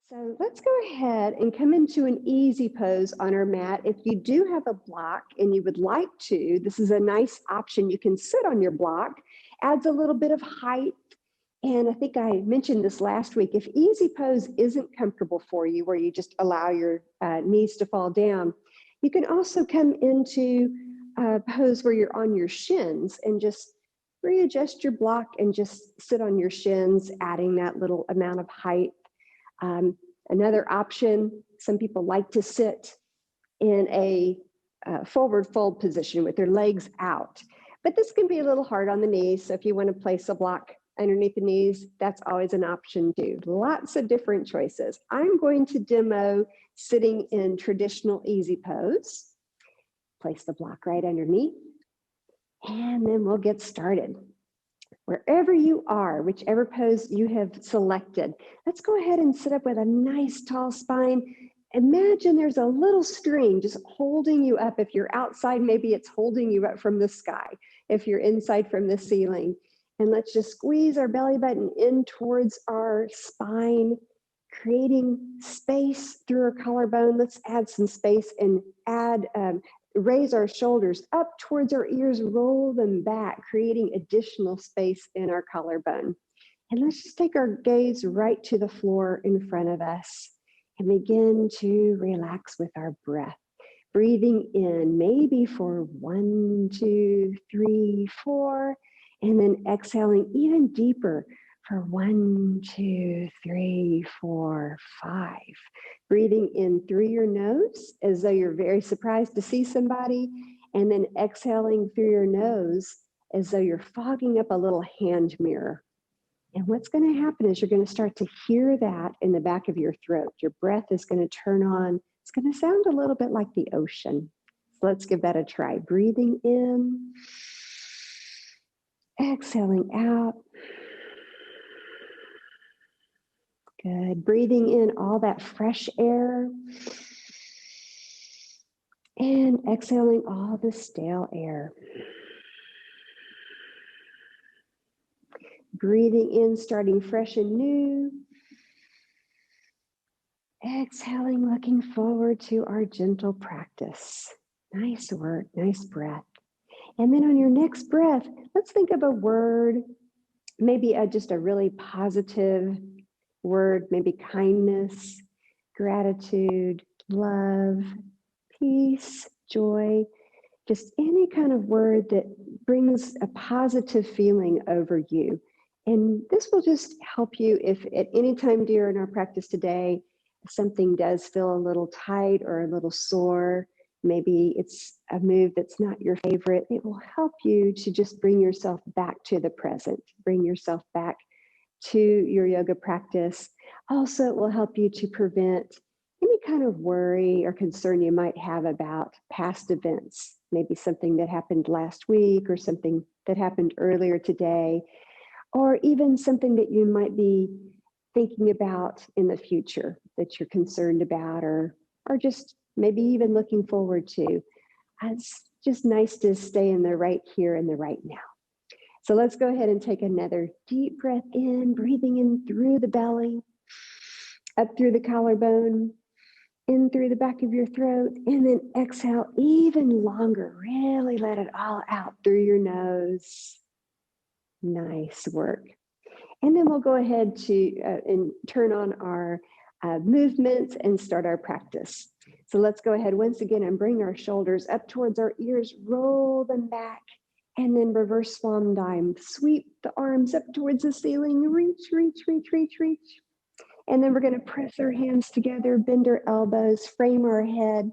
So let's go ahead and come into an easy pose on our mat. If you do have a block and you would like to, this is a nice option. You can sit on your block, adds a little bit of height. And I think I mentioned this last week. If easy pose isn't comfortable for you, where you just allow your knees to fall down, you can also come into a pose where you're on your shins and just readjust your block and just sit on your shins, adding that little amount of height. Another option, some people like to sit in a forward fold position with their legs out, but this can be a little hard on the knees. So if you want to place a block underneath the knees, that's always an option too. Lots of different choices. I'm going to demo sitting in traditional easy pose. Place the block right underneath, and then we'll get started. Wherever you are, whichever pose you have selected, let's go ahead and sit up with a nice tall spine. Imagine there's a little string just holding you up. If you're outside, maybe it's holding you up from the sky. If you're inside, from the ceiling. And let's just squeeze our belly button in towards our spine, creating space through our collarbone. Let's add some space and raise our shoulders up towards our ears, roll them back, creating additional space in our collarbone. And let's just take our gaze right to the floor in front of us and begin to relax with our breath. Breathing in maybe for 1, 2, 3, 4, and then exhaling even deeper for 1, 2, 3, 4, 5. Breathing in through your nose as though you're very surprised to see somebody, and then exhaling through your nose as though you're fogging up a little hand mirror. And what's going to happen is you're going to start to hear that in the back of your throat. Your breath is going to turn on. It's going to sound a little bit like the ocean. So let's give that a try. Breathing in, exhaling out. Good. Breathing in all that fresh air and exhaling all the stale air. Breathing in, starting fresh and new. Exhaling, looking forward to our gentle practice. Nice work, nice breath. And then on your next breath, let's think of a word, maybe just a really positive word, maybe kindness, gratitude, love, peace, joy, just any kind of word that brings a positive feeling over you. And this will just help you if at any time during our practice today, something does feel a little tight or a little sore, maybe it's a move that's not your favorite, it will help you to just bring yourself back to the present, bring yourself back to your yoga practice. Also, it will help you to prevent any kind of worry or concern you might have about past events, maybe something that happened last week or something that happened earlier today, or even something that you might be thinking about in the future that you're concerned about or just maybe even looking forward to. It's just nice to stay in the right here and the right now. So let's go ahead and take another deep breath in, breathing in through the belly, up through the collarbone, in through the back of your throat, and then exhale even longer. Really let it all out through your nose. Nice work. And then we'll go ahead and turn on our movements and start our practice. So let's go ahead once again and bring our shoulders up towards our ears, roll them back, and then reverse swan dive. Sweep the arms up towards the ceiling, reach, reach, reach, reach, reach. And then we're going to press our hands together, bend our elbows, frame our head,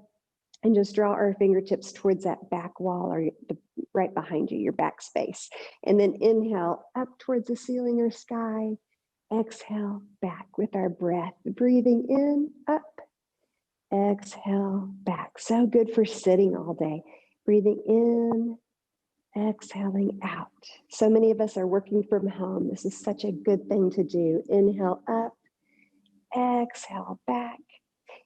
and just draw our fingertips towards that back wall or right behind you, your back space. And then inhale up towards the ceiling or sky. Exhale back with our breath. Breathing in, up. Exhale back. So good for sitting all day. Breathing in, exhaling out. So many of us are working from home. This is such a good thing to do. Inhale up, exhale back.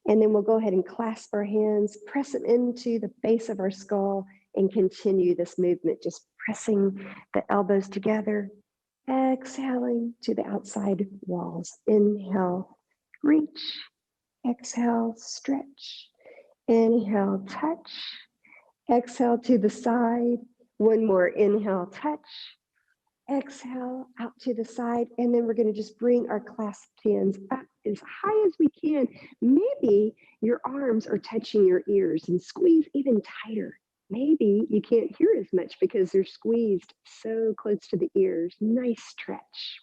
And then we'll go ahead and clasp our hands, press them into the base of our skull, and continue this movement, just pressing the elbows together, exhaling to the outside walls. Inhale, reach, exhale, stretch, inhale, touch, exhale to the side, one more, inhale, touch, exhale out to the side, and then we're going to just bring our clasped hands up as high as we can. Maybe your arms are touching your ears and squeeze even tighter. Maybe you can't hear as much because they're squeezed so close to the ears. Nice stretch.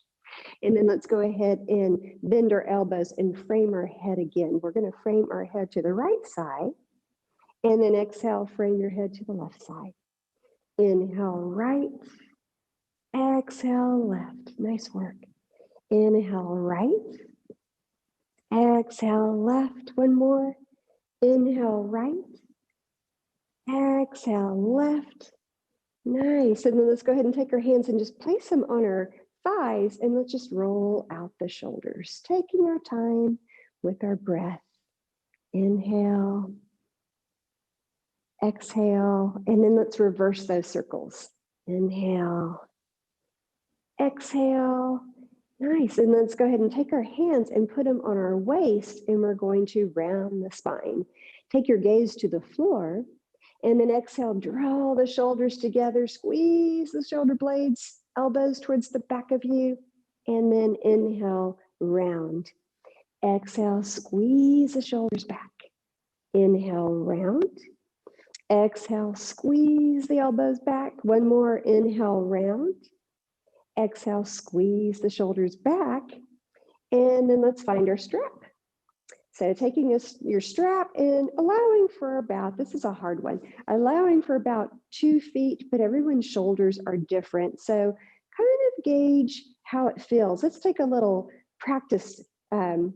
And then let's go ahead and bend our elbows and frame our head again. We're going to frame our head to the right side, and then exhale, frame your head to the left side. Inhale, right. Exhale, left. Nice work. Inhale, right. Exhale, left. One more. Inhale, right. Exhale, left. Nice. And then let's go ahead and take our hands and just place them on our thighs, and let's just roll out the shoulders, taking our time with our breath. Inhale. Exhale. And then let's reverse those circles. Inhale. Exhale. Nice. And let's go ahead and take our hands and put them on our waist, and we're going to round the spine. Take your gaze to the floor, and then exhale, draw the shoulders together, squeeze the shoulder blades, elbows towards the back of you, and then inhale, round. Exhale, squeeze the shoulders back. Inhale, round. Exhale, squeeze the elbows back. One more, inhale, round. Exhale, squeeze the shoulders back, and then let's find our strap. So taking your strap and allowing for about, this is a hard one, allowing for about 2 feet, but everyone's shoulders are different. So kind of gauge how it feels. Let's take a little practice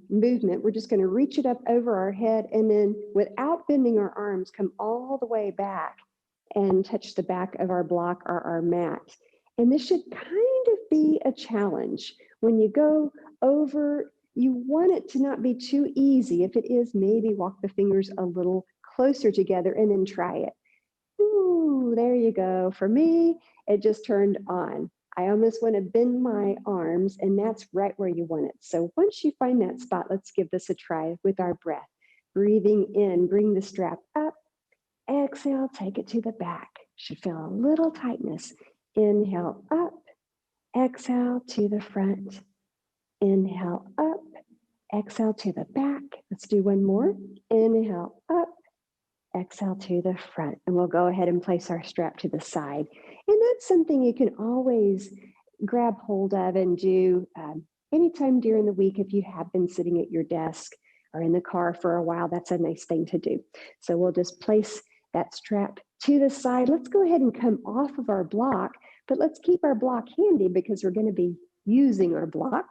movement. We're just going to reach it up over our head, and then without bending our arms, come all the way back and touch the back of our block or our mat. And this should kind of be a challenge. When you go over, you want it to not be too easy. If it is, maybe walk the fingers a little closer together and then try it. Ooh, there you go. For me, it just turned on. I almost want to bend my arms, and that's right where you want it. So once you find that spot, let's give this a try with our breath. Breathing in, bring the strap up. Exhale, take it to the back. Should feel a little tightness. Inhale up, exhale to the front. Inhale up, exhale to the back. Let's do one more. Inhale up, exhale to the front. And we'll go ahead and place our strap to the side. And that's something you can always grab hold of and do anytime during the week. If you have been sitting at your desk or in the car for a while, that's a nice thing to do. So we'll just place that strap to the side. Let's go ahead and come off of our block, but let's keep our block handy because we're going to be using our block.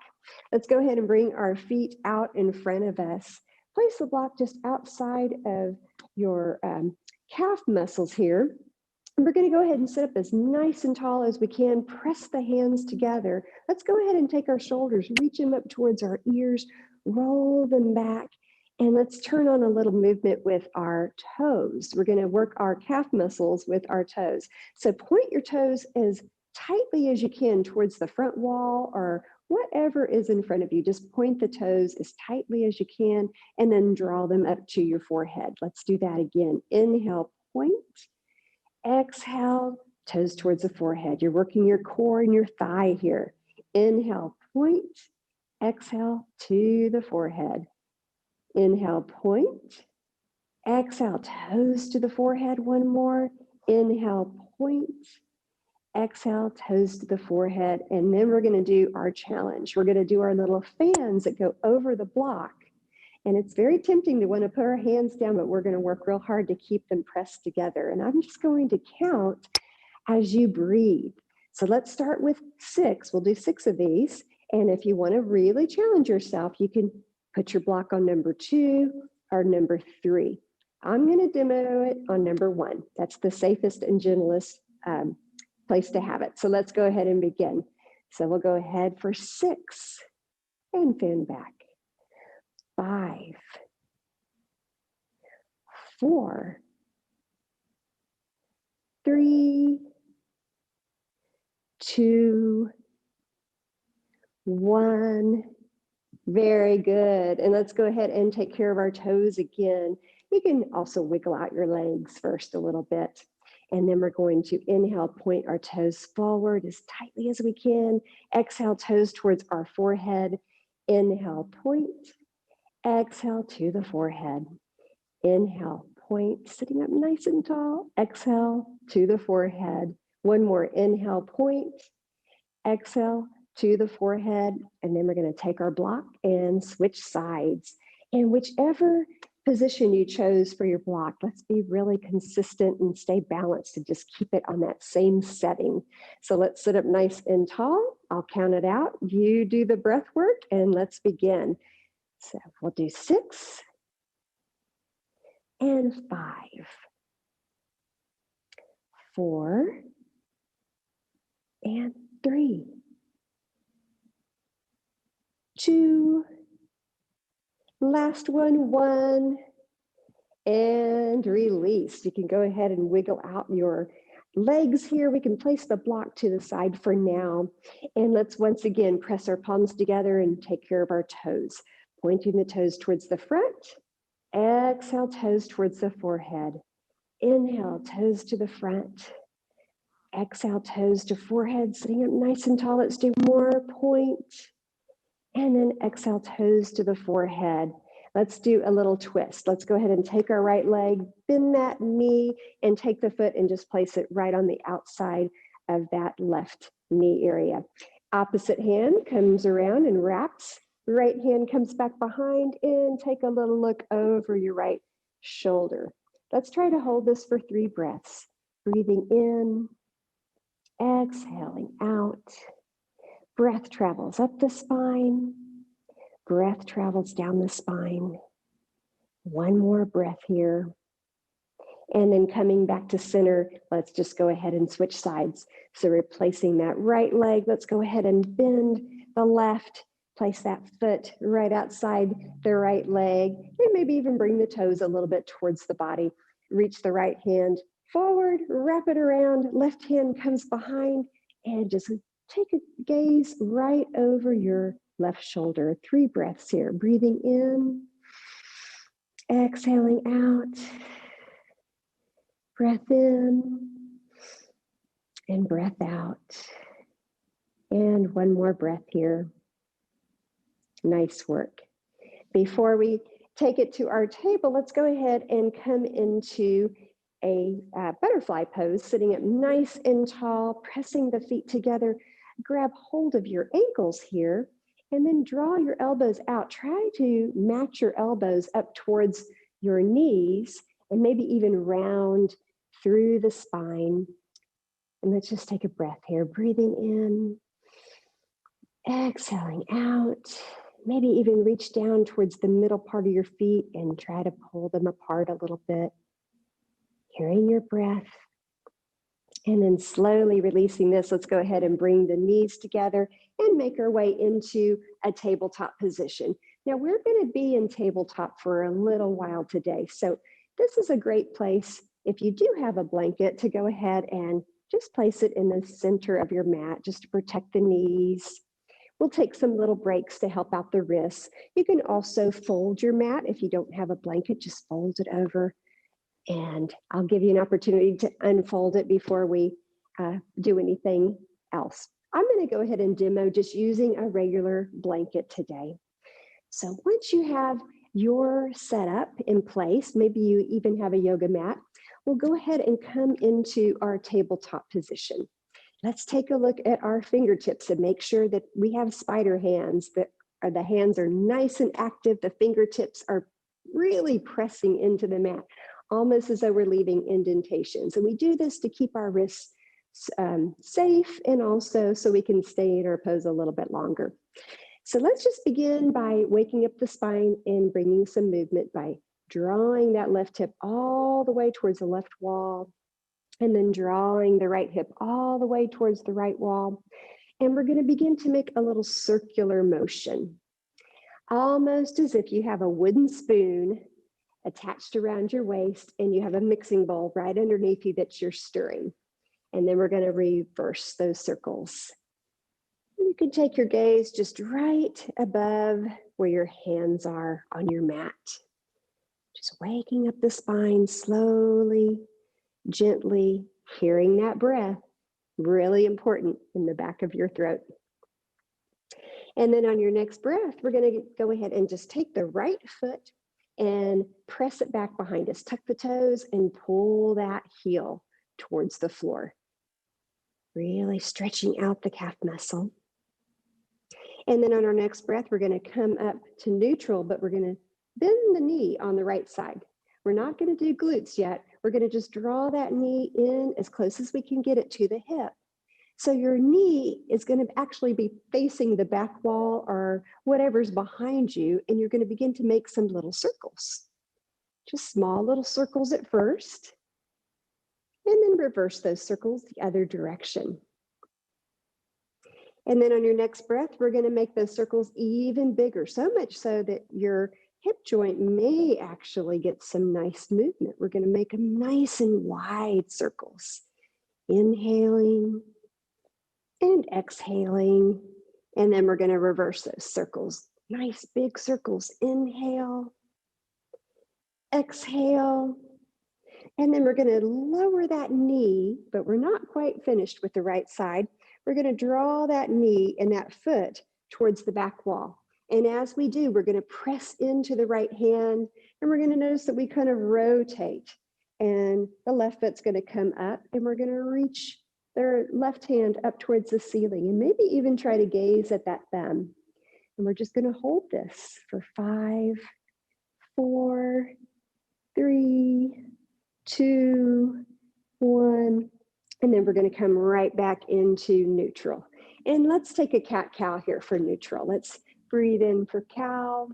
Let's go ahead and bring our feet out in front of us. Place the block just outside of your calf muscles here. And we're going to go ahead and sit up as nice and tall as we can. Press the hands together. Let's go ahead and take our shoulders, reach them up towards our ears, roll them back. And let's turn on a little movement with our toes. We're going to work our calf muscles with our toes. So point your toes as tightly as you can towards the front wall or whatever is in front of you. Just point the toes as tightly as you can and then draw them up to your forehead. Let's do that again. Inhale, point. Exhale, toes towards the forehead. You're working your core and your thigh here. Inhale, point. Exhale to the forehead. Inhale, point. Exhale, toes to the forehead. One more. Inhale, point. Exhale, toes to the forehead. And then we're going to do our challenge. We're going to do our little fans that go over the block. And it's very tempting to want to put our hands down, but we're going to work real hard to keep them pressed together. And I'm just going to count as you breathe. So let's start with 6. We'll do 6 of these. And if you want to really challenge yourself, you can put your block on number 2 or number 3. I'm going to demo it on number 1. That's the safest and gentlest place to have it. So let's go ahead and begin. So we'll go ahead for 6 and fan back. 5, 4, 3, 2, 1. Very good. And let's go ahead and take care of our toes again. You can also wiggle out your legs first a little bit. And then we're going to inhale, point our toes forward as tightly as we can. Exhale, toes towards our forehead. Inhale, point. Exhale to the forehead. Inhale, point, sitting up nice and tall. Exhale to the forehead. One more. Inhale, point. Exhale to the forehead. And then we're going to take our block and switch sides. And whichever position you chose for your block, let's be really consistent and stay balanced and just keep it on that same setting. So let's sit up nice and tall. I'll count it out. You do the breath work and let's begin. So we'll do 6 and 5, 4 and 3, 2, last one, 1, and release. You can go ahead and wiggle out your legs here. We can place the block to the side for now. And let's once again press our palms together and take care of our toes. Pointing the toes towards the front. Exhale, toes towards the forehead. Inhale, toes to the front. Exhale, toes to forehead, sitting up nice and tall. Let's do more. Point. And then exhale, toes to the forehead. Let's do a little twist. Let's go ahead and take our right leg, bend that knee, and take the foot and just place it right on the outside of that left knee area. Opposite hand comes around and wraps. Right hand comes back behind and take a little look over your right shoulder. Let's try to hold this for 3 breaths. Breathing in, exhaling out. Breath travels up the spine. Breath travels down the spine. One more breath here. And then coming back to center, let's just go ahead and switch sides. So replacing that right leg, let's go ahead and bend the left. Place that foot right outside the right leg, and maybe even bring the toes a little bit towards the body. Reach the right hand forward, wrap it around, left hand comes behind, and just take a gaze right over your left shoulder. 3 breaths here. Breathing in, exhaling out, breath in, and breath out. And one more breath here. Nice work. Before we take it to our table, let's go ahead and come into a butterfly pose, sitting up nice and tall, pressing the feet together. Grab hold of your ankles here, and then draw your elbows out. Try to match your elbows up towards your knees, and maybe even round through the spine. And let's just take a breath here. Breathing in, exhaling out. Maybe even reach down towards the middle part of your feet and try to pull them apart a little bit. Hearing your breath. And then slowly releasing this, let's go ahead and bring the knees together and make our way into a tabletop position. Now we're going to be in tabletop for a little while today. So this is a great place, if you do have a blanket, to go ahead and just place it in the center of your mat just to protect the knees. We'll take some little breaks to help out the wrists. You can also fold your mat. If you don't have a blanket, just fold it over. And I'll give you an opportunity to unfold it before we do anything else. I'm going to go ahead and demo just using a regular blanket today. So once you have your setup in place, maybe you even have a yoga mat, we'll go ahead and come into our tabletop position. Let's take a look at our fingertips and make sure that we have spider hands, that the hands are nice and active. The fingertips are really pressing into the mat, almost as though we're leaving indentations. And we do this to keep our wrists safe, and also so we can stay in our pose a little bit longer. So let's just begin by waking up the spine and bringing some movement by drawing that left hip all the way towards the left wall, and then drawing the right hip all the way towards the right wall. And we're going to begin to make a little circular motion, almost as if you have a wooden spoon attached around your waist and you have a mixing bowl right underneath you that you're stirring. And then we're going to reverse those circles. You can take your gaze just right above where your hands are on your mat. Just waking up the spine slowly, gently, hearing that breath, really important in the back of your throat. And then on your next breath, we're going to go ahead and just take the right foot and press it back behind us. Tuck the toes and pull that heel towards the floor. Really stretching out the calf muscle. And then on our next breath, we're going to come up to neutral, but we're going to bend the knee on the right side. We're not going to do glutes yet. We're going to just draw that knee in as close as we can get it to the hip. So your knee is going to actually be facing the back wall or whatever's behind you, and you're going to begin to make some little circles. Just small little circles at first, and then reverse those circles the other direction. And then on your next breath, we're going to make those circles even bigger, so much so that your hip joint may actually get some nice movement. We're going to make them nice and wide circles. Inhaling and exhaling. And then we're going to reverse those circles. Nice big circles. Inhale, exhale. And then we're going to lower that knee, but we're not quite finished with the right side. We're going to draw that knee and that foot towards the back wall. And as we do, we're going to press into the right hand, and we're going to notice that we kind of rotate, and the left foot's going to come up, and we're going to reach their left hand up towards the ceiling, and maybe even try to gaze at that thumb. And we're just going to hold this for 5, 4, 3, 2, 1. And then we're going to come right back into neutral. And let's take a cat-cow here for neutral. Let's breathe in for cow.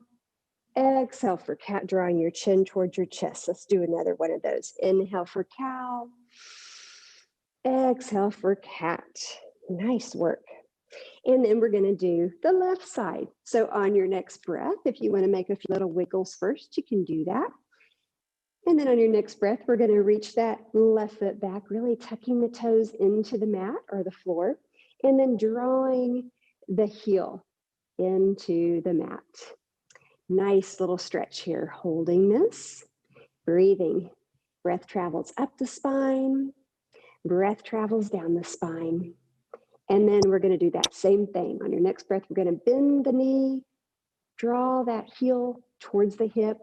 Exhale for cat, drawing your chin towards your chest. Let's do another one of those. Inhale for cow. Exhale for cat. Nice work. And then we're going to do the left side. So on your next breath, if you want to make a few little wiggles first, you can do that. And then on your next breath, we're going to reach that left foot back, really tucking the toes into the mat or the floor, and then drawing the heel into the mat. Nice little stretch here, holding this, breathing. Breath travels up the spine, breath travels down the spine. And then we're going to do that same thing. On your next breath, we're going to bend the knee, draw that heel towards the hip,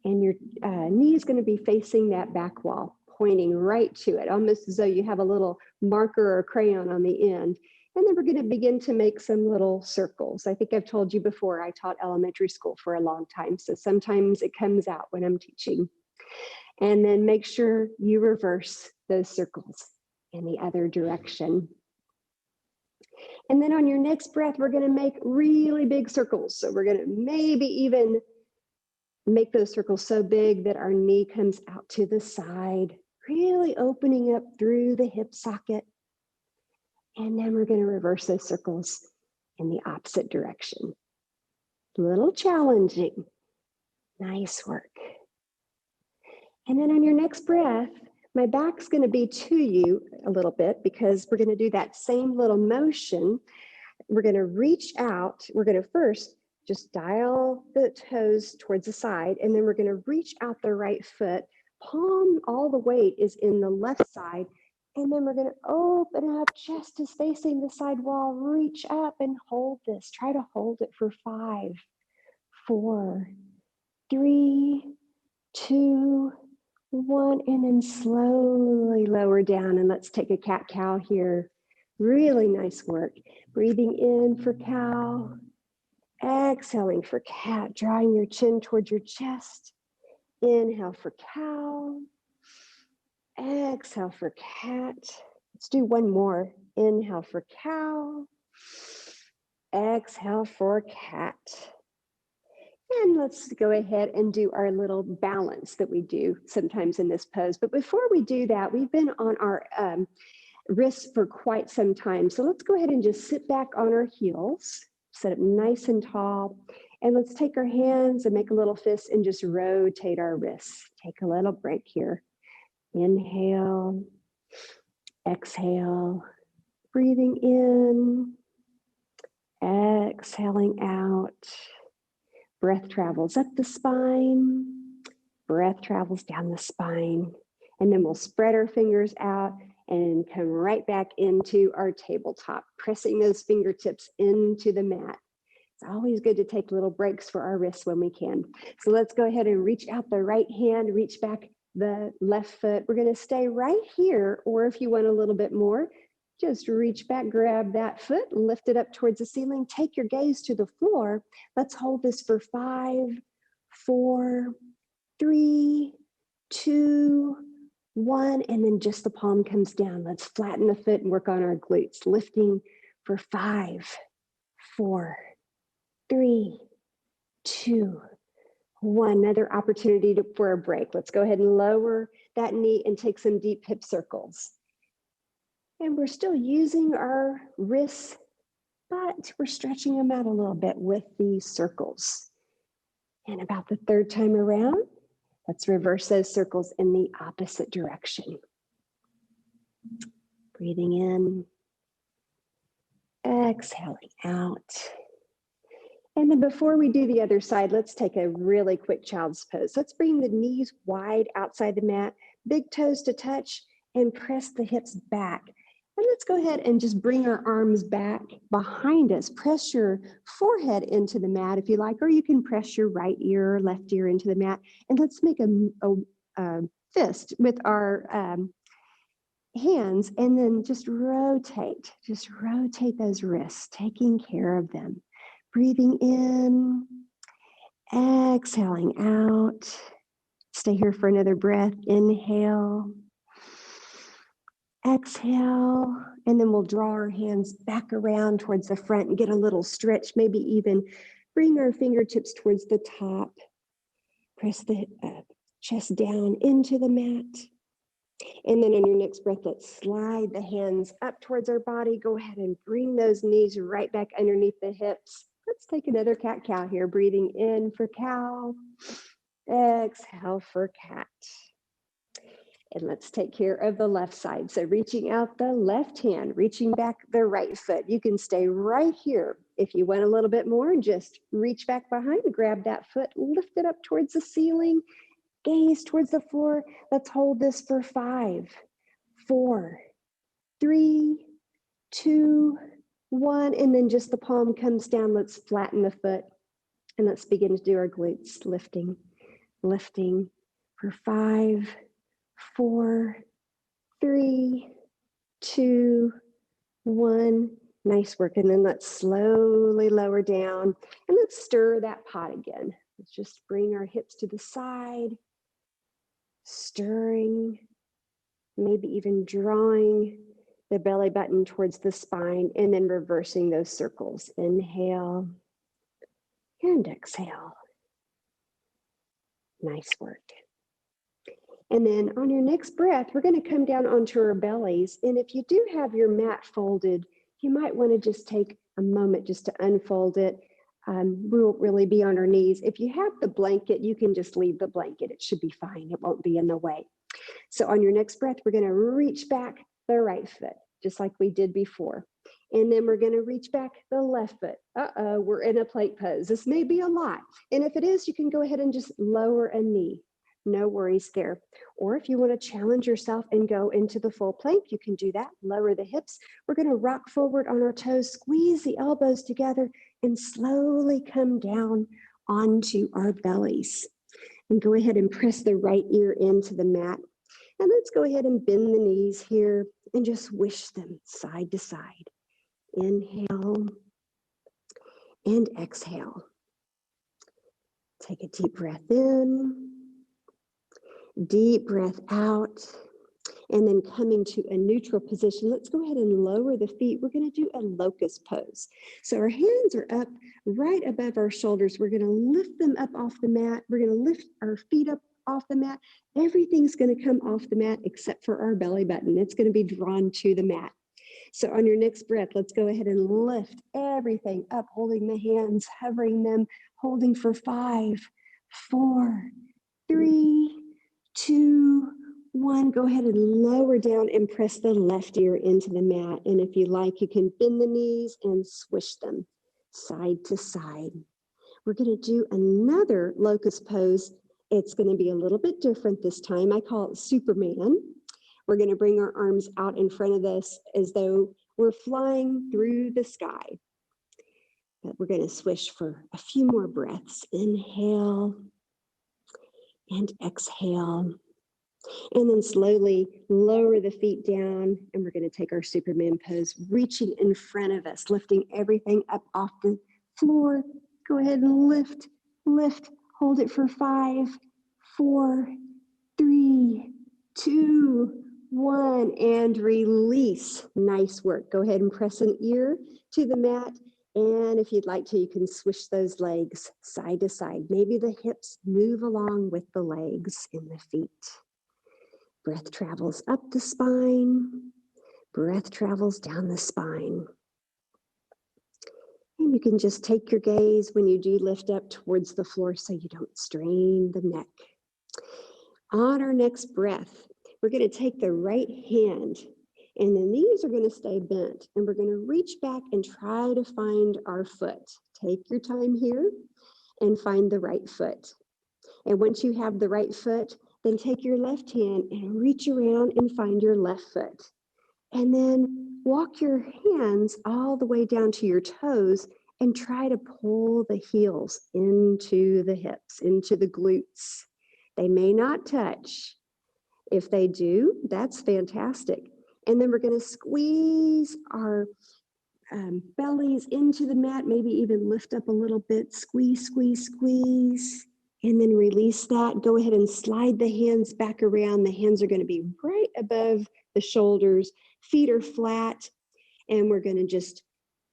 and your knee is going to be facing that back wall, pointing right to it, almost as though you have a little marker or crayon on the end. And then we're going to begin to make some little circles. I think I've told you before, I taught elementary school for a long time, so sometimes it comes out when I'm teaching. And then make sure you reverse those circles in the other direction. And then on your next breath, we're going to make really big circles. So we're going to maybe even make those circles so big that our knee comes out to the side, really opening up through the hip socket. And then we're going to reverse those circles in the opposite direction. A little challenging. Nice work. And then on your next breath, my back's going to be to you a little bit because we're going to do that same little motion. We're going to reach out. We're going to first just dial the toes towards the side, and then we're going to reach out the right foot. Palm, all the weight is in the left side. And then we're going to open up, chest is facing the side wall. Reach up and hold this. Try to hold it for 5, 4, 3, 2, 1, and then slowly lower down. And let's take a cat-cow here. Really nice work. Breathing in for cow. Exhaling for cat, drawing your chin towards your chest. Inhale for cow. Exhale for cat. Let's do one more. Inhale for cow. Exhale for cat. And let's go ahead and do our little balance that we do sometimes in this pose. But before we do that, we've been on our wrists for quite some time. So let's go ahead and just sit back on our heels. Sit up nice and tall. And let's take our hands and make a little fist and just rotate our wrists. Take a little break here. Inhale, exhale, breathing in, exhaling out. Breath travels up the spine. Breath travels down the spine. And then we'll spread our fingers out and come right back into our tabletop, pressing those fingertips into the mat. It's always good to take little breaks for our wrists when we can. So let's go ahead and reach out the right hand, reach back the left foot. We're going to stay right here, or if you want a little bit more, just reach back, grab that foot, lift it up towards the ceiling, take your gaze to the floor. Let's hold this for 5, 4, 3, 2, 1, and then just the palm comes down. Let's flatten the foot and work on our glutes, lifting for 5, 4, 3, 2, 1. Another opportunity for a break. Let's go ahead and lower that knee and take some deep hip circles. And we're still using our wrists, but we're stretching them out a little bit with these circles. And about the third time around, let's reverse those circles in the opposite direction. Breathing in, exhaling out. And then before we do the other side, let's take a really quick child's pose. Let's bring the knees wide outside the mat, big toes to touch, and press the hips back. And let's go ahead and just bring our arms back behind us. Press your forehead into the mat if you like, or you can press your right ear or left ear into the mat. And let's make a fist with our hands, and then just rotate those wrists, taking care of them. Breathing in, exhaling out. Stay here for another breath. Inhale, exhale, and then we'll draw our hands back around towards the front and get a little stretch, maybe even bring our fingertips towards the top. Press the chest down into the mat. And then on your next breath, let's slide the hands up towards our body. Go ahead and bring those knees right back underneath the hips. Let's take another cat-cow here. Breathing in for cow, exhale for cat. And let's take care of the left side. So reaching out the left hand, reaching back the right foot. You can stay right here. If you want a little bit more, just reach back behind, grab that foot, lift it up towards the ceiling, gaze towards the floor. Let's hold this for 5, 4, 3, 2, 1, and then just the palm comes down. Let's flatten the foot and let's begin to do our glutes, lifting for 5, 4, 3, 2, 1. Nice work. And then let's slowly lower down and let's stir that pot again. Let's just bring our hips to the side, stirring, maybe even drawing the belly button towards the spine, and then reversing those circles. Inhale and exhale. Nice work. And then on your next breath, we're going to come down onto our bellies. And if you do have your mat folded, you might want to just take a moment just to unfold it. We won't really be on our knees. If you have the blanket, you can just leave the blanket. It should be fine. It won't be in the way. So on your next breath, we're going to reach back the right foot, just like we did before. And then we're going to reach back the left foot. We're in a plank pose. This may be a lot. And if it is, you can go ahead and just lower a knee. No worries there. Or if you want to challenge yourself and go into the full plank, you can do that. Lower the hips. We're going to rock forward on our toes, squeeze the elbows together, and slowly come down onto our bellies. And go ahead and press the right ear into the mat. And let's go ahead and bend the knees here and just swish them side to side. Inhale and exhale. Take a deep breath in, deep breath out, and then coming to a neutral position. Let's go ahead and lower the feet. We're going to do a locus pose. So our hands are up right above our shoulders. We're going to lift them up off the mat. We're going to lift our feet up off the mat. Everything's going to come off the mat except for our belly button. It's going to be drawn to the mat. So on your next breath, let's go ahead and lift everything up, holding the hands, hovering them, holding for 5, 4, 3, 2, 1. Go ahead and lower down and press the left ear into the mat. And if you like, you can bend the knees and swish them side to side. we're going to do another locus pose. It's going to be a little bit different this time. I call it Superman. We're going to bring our arms out in front of us as though we're flying through the sky. But we're going to swish for a few more breaths. Inhale and exhale. And then slowly lower the feet down, and we're going to take our Superman pose, reaching in front of us, lifting everything up off the floor. Go ahead and lift, lift, hold it for 5, 4, 3, 2, 1, and release. Nice work. Go ahead and press an ear to the mat. And if you'd like to, you can swish those legs side to side. Maybe the hips move along with the legs and the feet. Breath travels up the spine. Breath travels down the spine. And you can just take your gaze when you do lift up towards the floor so you don't strain the neck. On our next breath, we're going to take the right hand, and the knees are going to stay bent, and we're going to reach back and try to find our foot. Take your time here and find the right foot. And once you have the right foot, then take your left hand and reach around and find your left foot. And then walk your hands all the way down to your toes and try to pull the heels into the hips, into the glutes. They may not touch. If they do, that's fantastic. And then we're going to squeeze our bellies into the mat, maybe even lift up a little bit. Squeeze, squeeze, squeeze. And then release that. Go ahead and slide the hands back around. The hands are going to be right above the shoulders. Feet are flat. And we're going to just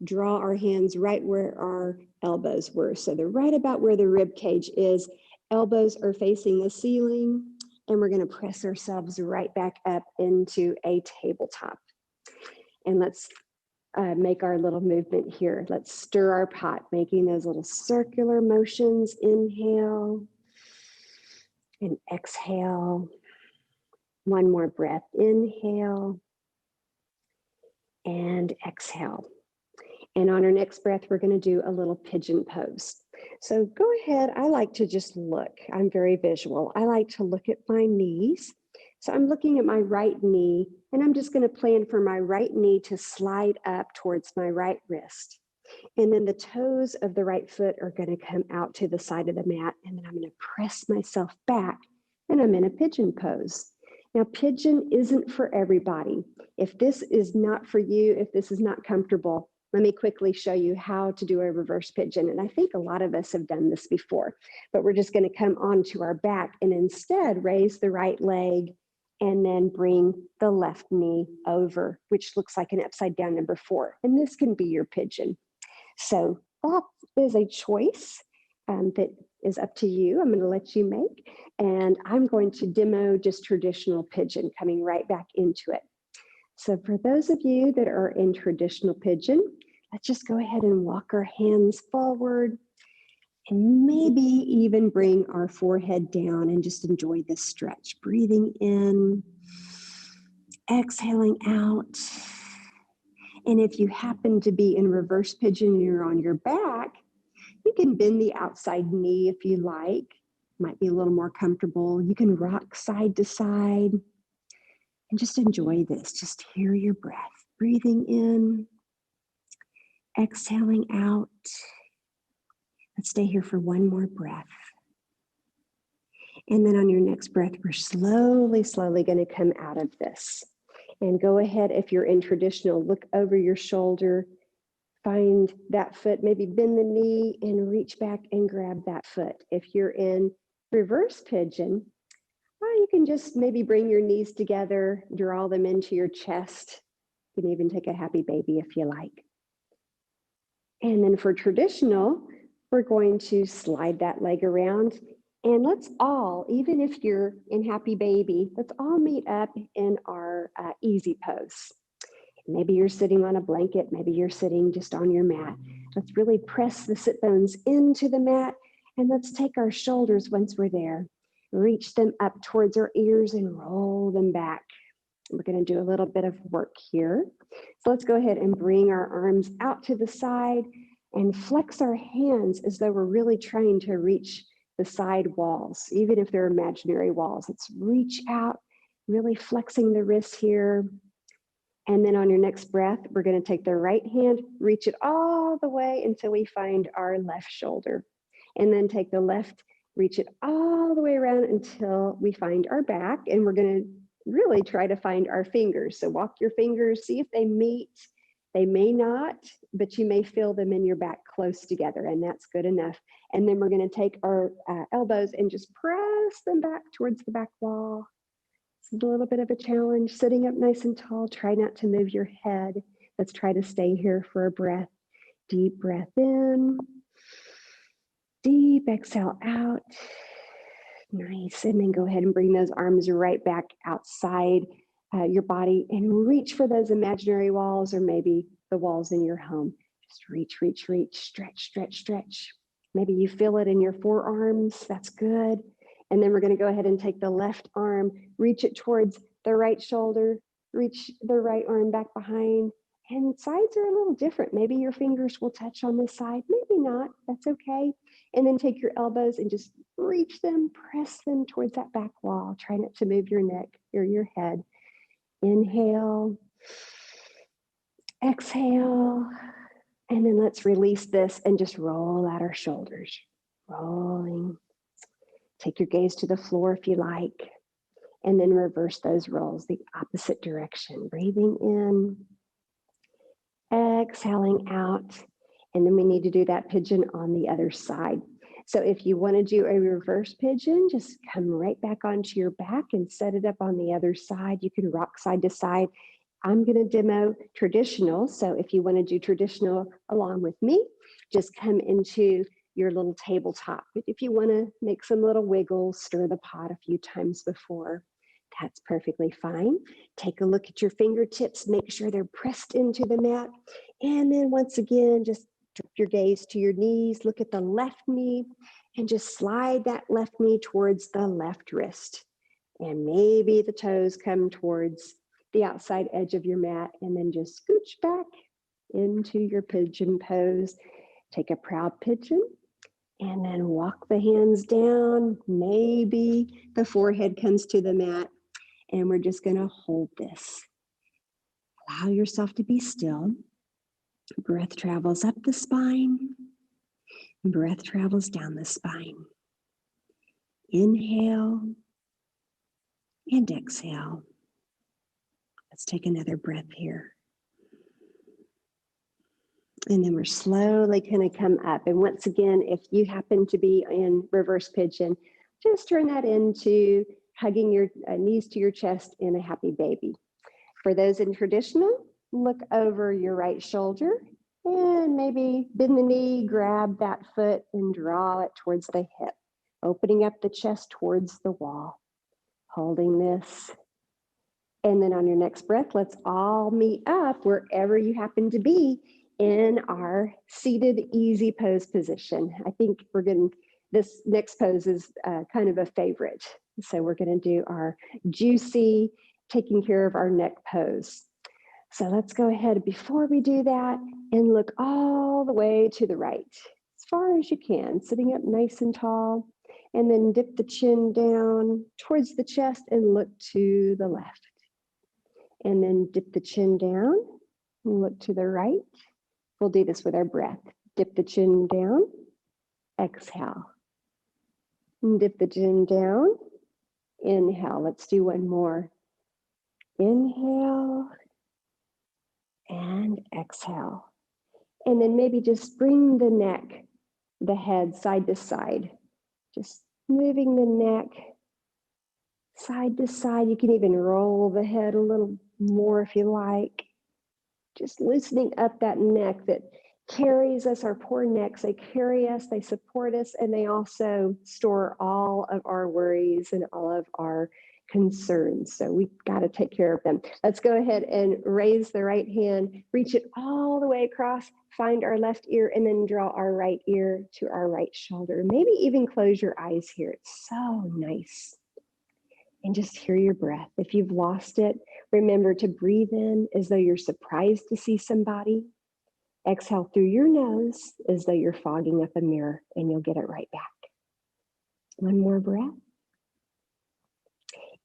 draw our hands right where our elbows were. So they're right about where the rib cage is. Elbows are facing the ceiling. And we're going to press ourselves right back up into a tabletop. And let's make our little movement here. Let's stir our pot, making those little circular motions. Inhale and exhale. One more breath. Inhale and exhale. And on our next breath, we're going to do a little pigeon pose. So go ahead. I like to just look. I'm very visual. I like to look at my knees. So I'm looking at my right knee, and I'm just going to plan for my right knee to slide up towards my right wrist. And then the toes of the right foot are going to come out to the side of the mat, and then I'm going to press myself back, and I'm in a pigeon pose. Now, pigeon isn't for everybody. If this is not for you, if this is not comfortable, let me quickly show you how to do a reverse pigeon. And I think a lot of us have done this before, but we're just going to come onto our back and instead raise the right leg and then bring the left knee over, which looks like an upside down number 4. And this can be your pigeon. So that is a choice that is up to you. I'm going to let you make. And I'm going to demo just traditional pigeon, coming right back into it. So for those of you that are in traditional pigeon, let's just go ahead and walk our hands forward and maybe even bring our forehead down and just enjoy this stretch. Breathing in, exhaling out. And if you happen to be in reverse pigeon and you're on your back, you can bend the outside knee if you like. Might be a little more comfortable. You can rock side to side and just enjoy this. Just hear your breath. Breathing in, exhaling out. Let's stay here for one more breath. And then on your next breath, we're slowly going to come out of this. And go ahead, if you're in traditional, look over your shoulder, find that foot, maybe bend the knee and reach back and grab that foot. If you're in reverse pigeon, you can just maybe bring your knees together, draw them into your chest. You can even take a happy baby if you like. And then for traditional, we're going to slide that leg around. And let's all, even if you're in happy baby, let's all meet up in our easy pose. Maybe you're sitting on a blanket, maybe you're sitting just on your mat. Let's really press the sit bones into the mat, and let's take our shoulders once we're there. Reach them up towards our ears and roll them back. We're going to do a little bit of work here. So let's go ahead and bring our arms out to the side and flex our hands as though we're really trying to reach the side walls, even if they're imaginary walls. Let's reach out, really flexing the wrists here. And then on your next breath, we're going to take the right hand, reach it all the way until we find our left shoulder. And then take the left, reach it all the way around until we find our back. And we're going to really try to find our fingers. So walk your fingers, see if they meet. They may not, but you may feel them in your back close together, and that's good enough. And then we're going to take our elbows and just press them back towards the back wall. It's a little bit of a challenge, sitting up nice and tall. Try not to move your head. Let's try to stay here for a breath. Deep breath in. Deep exhale out. Nice. And then go ahead and bring those arms right back outside your body and reach for those imaginary walls or maybe the walls in your home. Just reach, reach, reach, stretch, stretch, stretch. Maybe you feel it in your forearms. That's good. And then we're going to go ahead and take the left arm, reach it towards the right shoulder, reach the right arm back behind. And sides are a little different. Maybe your fingers will touch on this side, maybe not. That's okay. And then take your elbows and just reach them, press them towards that back wall. Try not to move your neck or your head. Inhale, exhale, and then let's release this and just roll out our shoulders. Rolling. Take your gaze to the floor if you like, and then reverse those rolls the opposite direction. Breathing in, exhaling out, and then we need to do that pigeon on the other side. So if you want to do a reverse pigeon, just come right back onto your back and set it up on the other side. You can rock side to side. I'm going to demo traditional. So if you want to do traditional along with me, just come into your little tabletop. But if you want to make some little wiggles, stir the pot a few times before, that's perfectly fine. Take a look at your fingertips, make sure they're pressed into the mat. And then once again, just drop your gaze to your knees, look at the left knee, and just slide that left knee towards the left wrist. And maybe the toes come towards the outside edge of your mat, and then just scooch back into your pigeon pose. Take a proud pigeon, and then walk the hands down. Maybe the forehead comes to the mat, and we're just going to hold this. Allow yourself to be still. Breath travels up the spine. Breath travels down the spine. Inhale and exhale. Let's take another breath here. And then we're slowly going to come up. And once again, if you happen to be in reverse pigeon, just turn that into hugging your knees to your chest in a happy baby. For those in traditional, look over your right shoulder and maybe bend the knee, grab that foot and draw it towards the hip, opening up the chest towards the wall, holding this. And then on your next breath, let's all meet up wherever you happen to be in our seated easy pose position. I think this next pose is kind of a favorite. So we're going to do our juicy, taking care of our neck pose. So let's go ahead before we do that and look all the way to the right, as far as you can, sitting up nice and tall, and then dip the chin down towards the chest and look to the left. And then dip the chin down and look to the right. We'll do this with our breath. Dip the chin down, exhale. And dip the chin down, inhale. Let's do one more. Inhale and exhale. And then maybe just bring the neck, the head side to side. Just moving the neck side to side. You can even roll the head a little more if you like. Just loosening up that neck that carries us, our poor necks. They carry us, they support us, and they also store all of our worries and all of our concerns. So we've got to take care of them. Let's go ahead and raise the right hand, reach it all the way across, find our left ear, and then draw our right ear to our right shoulder. Maybe even close your eyes here. It's so nice. And just hear your breath. If you've lost it, remember to breathe in as though you're surprised to see somebody. Exhale through your nose as though you're fogging up a mirror, and you'll get it right back. One more breath.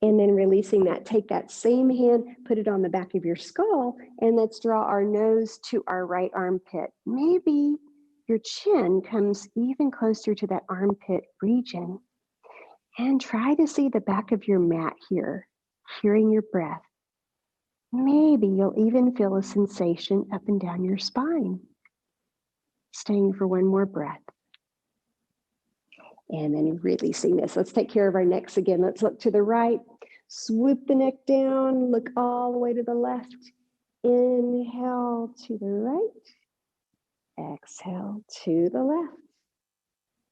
And then releasing that, take that same hand, put it on the back of your skull, and let's draw our nose to our right armpit. Maybe your chin comes even closer to that armpit region. And try to see the back of your mat here, hearing your breath. Maybe you'll even feel a sensation up and down your spine. Staying for one more breath. And then releasing this. Let's take care of our necks again. Let's look to the right. Swoop the neck down. Look all the way to the left. Inhale to the right. Exhale to the left.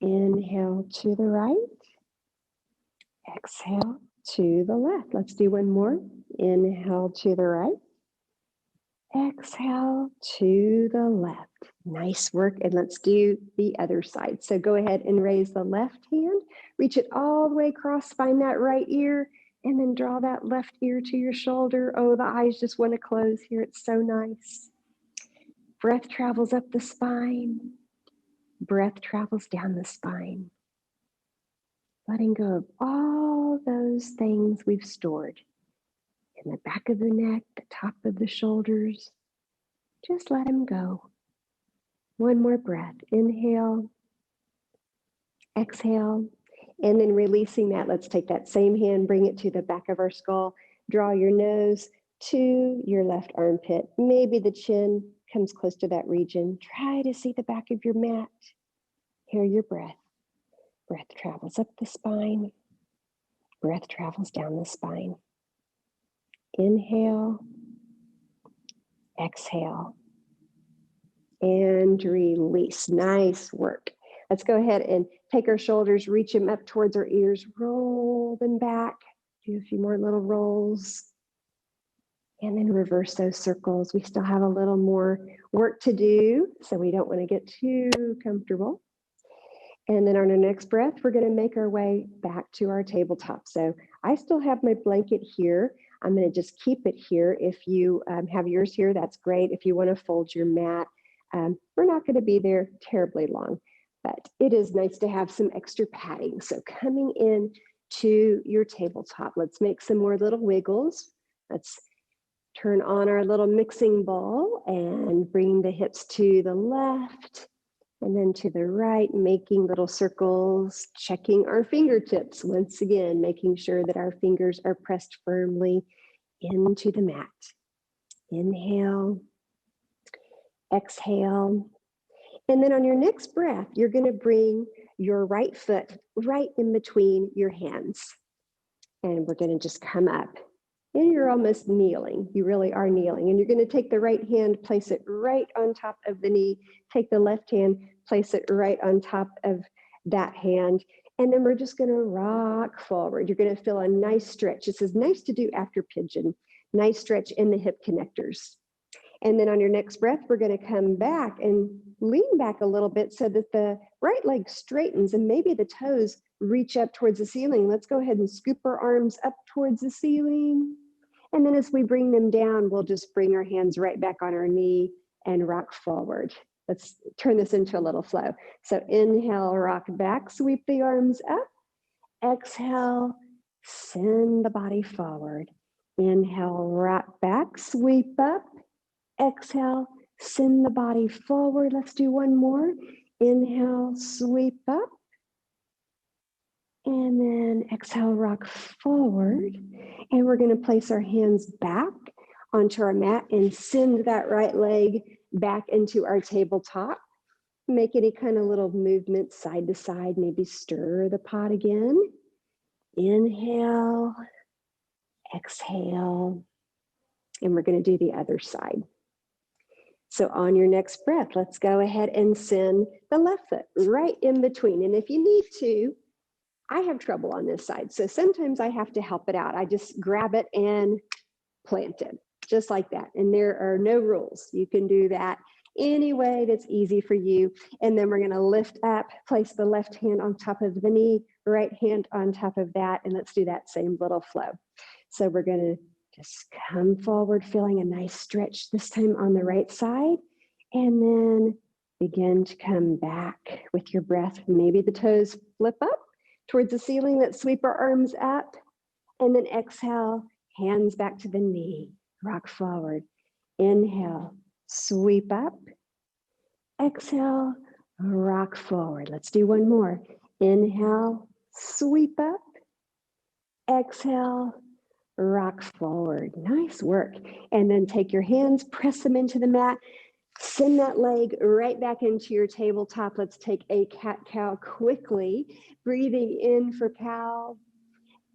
Inhale to the right. Exhale to the left. Let's do one more. Inhale to the right. Exhale to the left. Nice work. And let's do the other side. So go ahead and raise the left hand. Reach it all the way across, find that right ear, and then draw that left ear to your shoulder. Oh, the eyes just want to close here. It's so nice. Breath travels up the spine. Breath travels down the spine. Letting go of all those things we've stored in the back of the neck, the top of the shoulders. Just let them go. One more breath. Inhale, exhale, and then releasing that. Let's take that same hand, bring it to the back of our skull. Draw your nose to your left armpit. Maybe the chin comes close to that region. Try to see the back of your mat. Hear your breath. Breath travels up the spine. Breath travels down the spine. Inhale, exhale, and release. Nice work. Let's go ahead and take our shoulders, reach them up towards our ears, roll them back. Do a few more little rolls. And then reverse those circles. We still have a little more work to do, so we don't want to get too comfortable. And then on our next breath, we're going to make our way back to our tabletop. So I still have my blanket here. I'm going to just keep it here. If you have yours here, that's great. If you want to fold your mat, we're not going to be there terribly long, but it is nice to have some extra padding. So coming in to your tabletop, let's make some more little wiggles. Let's turn on our little mixing bowl and bring the hips to the left. And then to the right, making little circles, checking our fingertips. Once again, making sure that our fingers are pressed firmly into the mat. Inhale, exhale. And then on your next breath, you're going to bring your right foot right in between your hands. And we're going to just come up. And you're almost kneeling. You really are kneeling. And you're going to take the right hand, place it right on top of the knee. Take the left hand, place it right on top of that hand. And then we're just going to rock forward. You're going to feel a nice stretch. This is nice to do after pigeon. Nice stretch in the hip connectors. And then on your next breath, we're going to come back and lean back a little bit so that the right leg straightens and maybe the toes reach up towards the ceiling. Let's go ahead and scoop our arms up towards the ceiling. And then as we bring them down, we'll just bring our hands right back on our knee and rock forward. Let's turn this into a little flow. So inhale, rock back, sweep the arms up. Exhale, send the body forward. Inhale, rock back, sweep up. Exhale, send the body forward. Let's do one more. Inhale, sweep up. And then exhale, rock forward. And we're going to place our hands back onto our mat and send that right leg back into our tabletop. Make any kind of little movement side to side, maybe stir the pot again. Inhale, exhale, and we're going to do the other side. So on your next breath, let's go ahead and send the left foot right in between. And if you need to, I have trouble on this side, so sometimes I have to help it out. I just grab it and plant it, just like that. And there are no rules. You can do that any way that's easy for you. And then we're going to lift up, place the left hand on top of the knee, right hand on top of that, and let's do that same little flow. So we're going to just come forward, feeling a nice stretch, this time on the right side. And then begin to come back with your breath. Maybe the toes flip up towards the ceiling. Let's sweep our arms up. And then exhale, hands back to the knee. Rock forward. Inhale, sweep up. Exhale, rock forward. Let's do one more. Inhale, sweep up. Exhale, rock forward. Nice work. And then take your hands, press them into the mat. Send that leg right back into your tabletop. Let's take a cat-cow quickly. Breathing in for cow.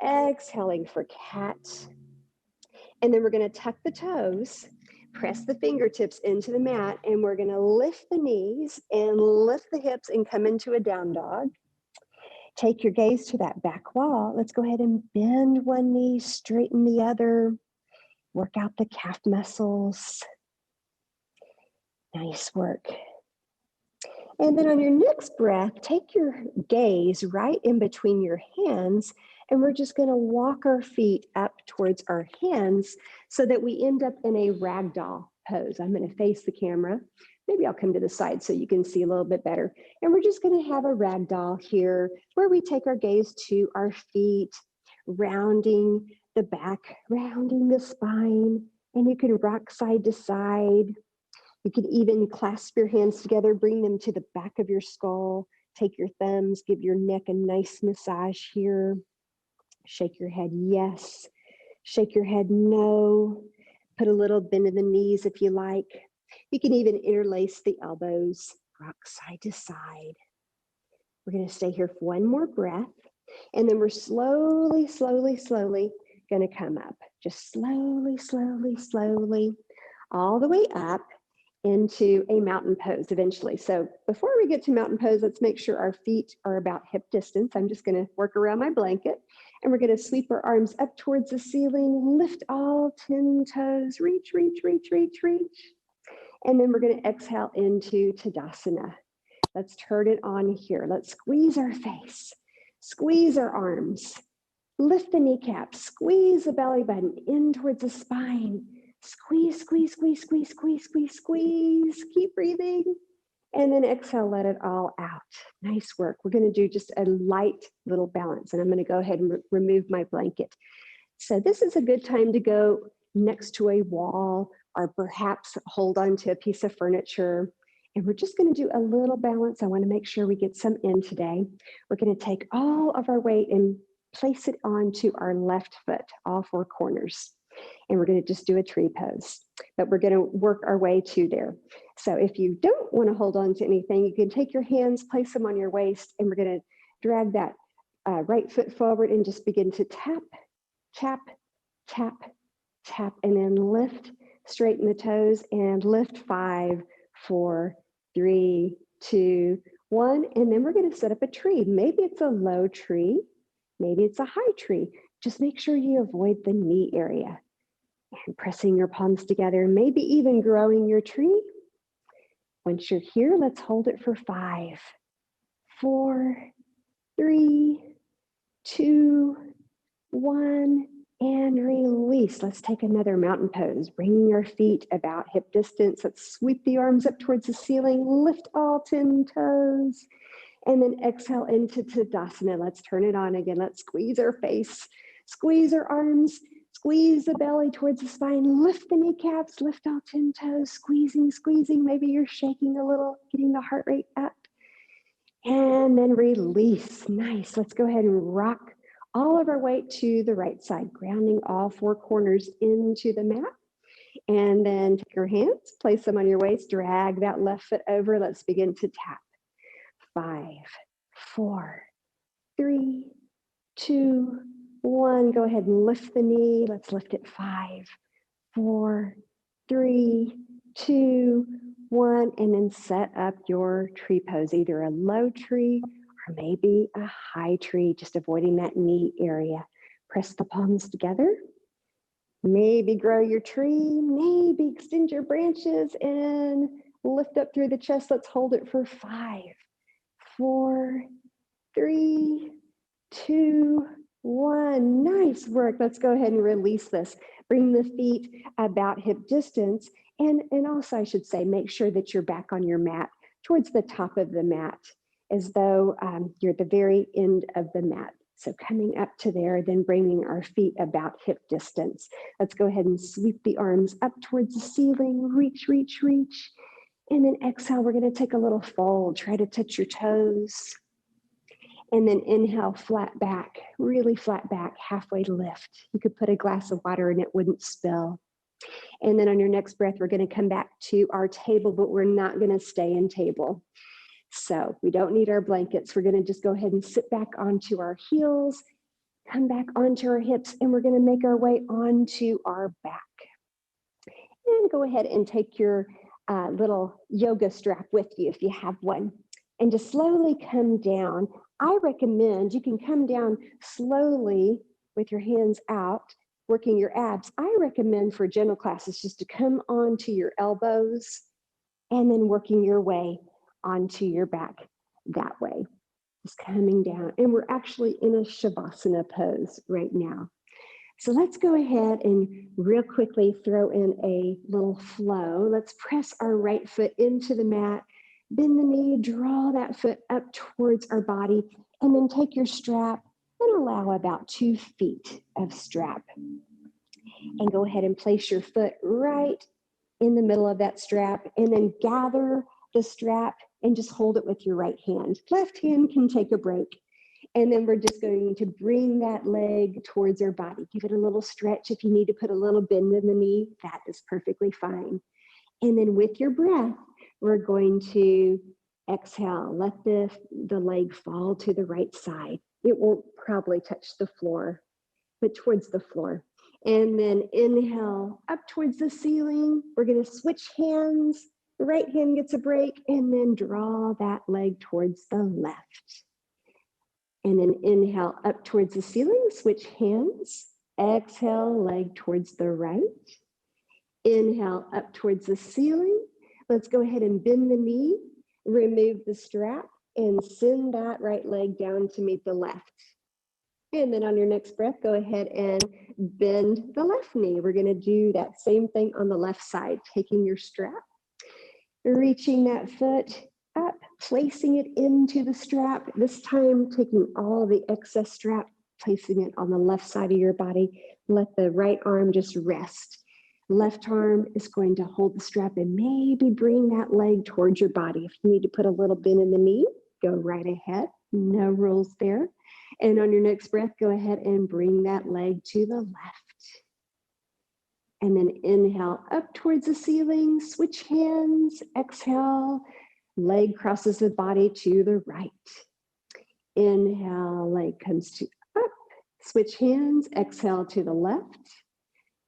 Exhaling for cat. And then we're going to tuck the toes, press the fingertips into the mat, and we're going to lift the knees and lift the hips and come into a down dog. Take your gaze to that back wall. Let's go ahead and bend one knee, straighten the other, work out the calf muscles. Nice work. And then on your next breath, take your gaze right in between your hands, and we're just going to walk our feet up towards our hands so that we end up in a ragdoll pose. I'm going to face the camera. Maybe I'll come to the side so you can see a little bit better. And we're just going to have a ragdoll here where we take our gaze to our feet, rounding the back, rounding the spine, and you can rock side to side. You can even clasp your hands together, bring them to the back of your skull, take your thumbs, give your neck a nice massage here. Shake your head, yes. Shake your head, no. Put a little bend in the knees if you like. You can even interlace the elbows, rock side to side. We're going to stay here for one more breath, and then we're slowly, slowly, slowly going to come up. Just slowly, slowly, slowly, all the way up into a mountain pose eventually. So before we get to mountain pose, let's make sure our feet are about hip distance. I'm just going to work around my blanket, and we're going to sweep our arms up towards the ceiling, lift all 10 toes, reach, reach, reach, reach, reach. And then we're going to exhale into Tadasana. Let's turn it on here. Let's squeeze our face, squeeze our arms, lift the kneecaps, squeeze the belly button in towards the spine. Squeeze, squeeze, squeeze, squeeze, squeeze, squeeze, squeeze. Keep breathing. And then exhale, let it all out. Nice work. We're going to do just a light little balance. And I'm going to go ahead and remove my blanket. So this is a good time to go next to a wall or perhaps hold on to a piece of furniture. And we're just going to do a little balance. I want to make sure we get some in today. We're going to take all of our weight and place it onto our left foot, all four corners. And we're going to just do a tree pose, but we're going to work our way to there. So if you don't want to hold on to anything, you can take your hands, place them on your waist, and we're going to drag that right foot forward and just begin to tap, tap, tap, tap, and then lift, straighten the toes, and lift 5, 4, 3, 2, 1. And then we're going to set up a tree. Maybe it's a low tree, maybe it's a high tree. Just make sure you avoid the knee area. And pressing your palms together, maybe even growing your tree. Once you're here, let's hold it for 5, 4, 3, 2, 1, and release. Let's take another mountain pose, bringing our feet about hip distance. Let's sweep the arms up towards the ceiling, lift all 10 toes, and then exhale into Tadasana. Let's turn it on again. Let's squeeze our face, squeeze our arms, squeeze the belly towards the spine, lift the kneecaps, lift all 10 toes, squeezing, squeezing. Maybe you're shaking a little, getting the heart rate up. And then release. Nice. Let's go ahead and rock all of our weight to the right side, grounding all 4 corners into the mat. And then take your hands, place them on your waist, drag that left foot over. Let's begin to tap. 5, 4, 3, 2, 1. Go ahead and lift the knee. Let's lift it. 5, 4, 3, 2, 1. And then set up your tree pose, either a low tree or maybe a high tree, just avoiding that knee area. Press the palms together. Maybe grow your tree, maybe extend your branches and lift up through the chest. Let's hold it for 5, 4, 3, 2, 1. Nice work. Let's go ahead and release this. Bring the feet about hip distance And also, I should say, make sure that you're back on your mat towards the top of the mat, as though you're at the very end of the mat. So coming up to there, then bringing our feet about hip distance. Let's go ahead and sweep the arms up towards the ceiling. Reach, reach, reach. And then exhale, we're going to take a little fold. Try to touch your toes. And then inhale, flat back, really flat back, halfway lift. You could put a glass of water and it wouldn't spill. And then on your next breath, we're going to come back to our table, but we're not going to stay in table. So we don't need our blankets. We're going to just go ahead and sit back onto our heels, come back onto our hips, and we're going to make our way onto our back. And go ahead and take your little yoga strap with you if you have one, and just slowly come down. I recommend you can come down slowly with your hands out, working your abs. I recommend for gentle classes just to come onto your elbows and then working your way onto your back that way. Just coming down. And we're actually in a Savasana pose right now. So let's go ahead and real quickly throw in a little flow. Let's press our right foot into the mat, bend the knee, draw that foot up towards our body, and then take your strap and allow about 2 feet of strap. And go ahead and place your foot right in the middle of that strap, and then gather the strap and just hold it with your right hand. Left hand can take a break. And then we're just going to bring that leg towards our body. Give it a little stretch. If you need to put a little bend in the knee, that is perfectly fine. And then with your breath, we're going to exhale. Let the leg fall to the right side. It won't probably touch the floor, but towards the floor. And then inhale up towards the ceiling. We're going to switch hands. The right hand gets a break, and then draw that leg towards the left. And then inhale up towards the ceiling, switch hands. Exhale, leg towards the right. Inhale up towards the ceiling. Let's go ahead and bend the knee, remove the strap, and send that right leg down to meet the left. And then on your next breath, go ahead and bend the left knee. We're going to do that same thing on the left side, taking your strap, reaching that foot up, placing it into the strap, this time taking all the excess strap, placing it on the left side of your body. Let the right arm just rest. Left arm is going to hold the strap and maybe bring that leg towards your body. If you need to put a little bend in the knee, go right ahead. No rules there. And on your next breath, go ahead and bring that leg to the left. And then inhale up towards the ceiling, switch hands, exhale, leg crosses the body to the right. Inhale, leg comes to up, switch hands, exhale to the left.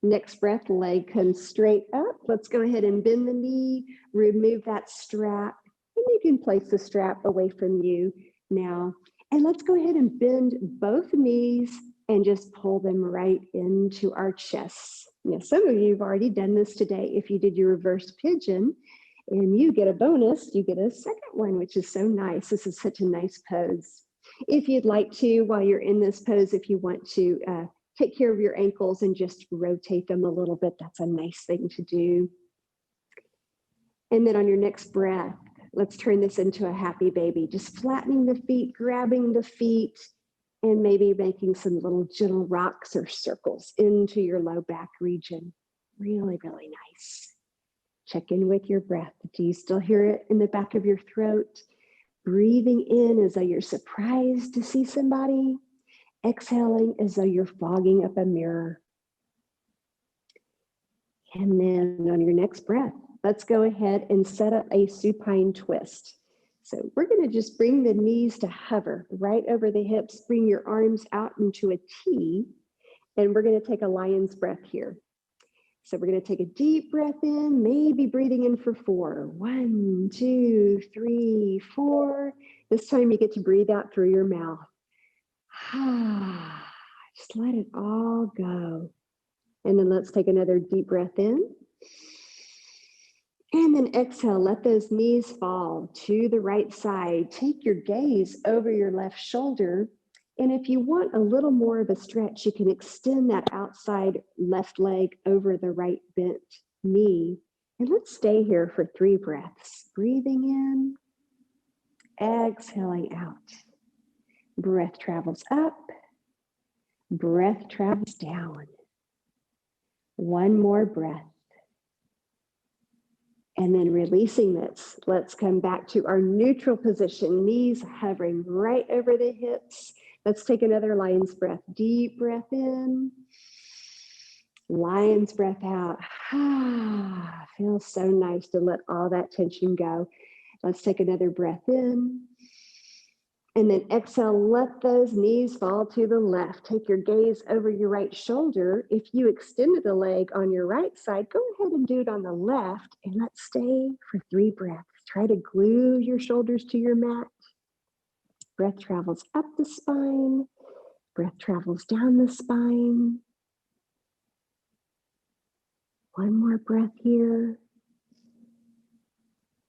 Next breath, leg comes straight up. Let's go ahead and bend the knee, remove that strap, and you can place the strap away from you now. And let's go ahead and bend both knees and just pull them right into our chests. Now, some of you have already done this today. If you did your reverse pigeon, and you get a bonus, you get a second one, which is so nice. This is such a nice pose. If you'd like to, while you're in this pose, if you want to take care of your ankles and just rotate them a little bit, that's a nice thing to do. And then on your next breath, let's turn this into a happy baby, just flattening the feet, grabbing the feet, and maybe making some little gentle rocks or circles into your low back region. Really, really nice. Check in with your breath. Do you still hear it in the back of your throat? Breathing in as though you're surprised to see somebody. Exhaling as though you're fogging up a mirror. And then on your next breath, let's go ahead and set up a supine twist. So we're going to just bring the knees to hover right over the hips. Bring your arms out into a T. And we're going to take a lion's breath here. So we're going to take a deep breath in, maybe breathing in for 4. 1, 2, 3, 4. This time you get to breathe out through your mouth. Just let it all go. And then let's take another deep breath in. And then exhale, let those knees fall to the right side. Take your gaze over your left shoulder. And if you want a little more of a stretch, you can extend that outside left leg over the right bent knee And let's stay here for 3 breaths. Breathing in, exhaling out. Breath travels up, breath travels down. One more breath. And then releasing this, let's come back to our neutral position, knees hovering right over the hips. Let's take another lion's breath. Deep breath in, lion's breath out. Feels so nice to let all that tension go. Let's take another breath in. And then exhale, let those knees fall to the left. Take your gaze over your right shoulder. If you extended a leg on your right side, go ahead and do it on the left. And let's stay for 3 breaths. Try to glue your shoulders to your mat. Breath travels up the spine. Breath travels down the spine. One more breath here.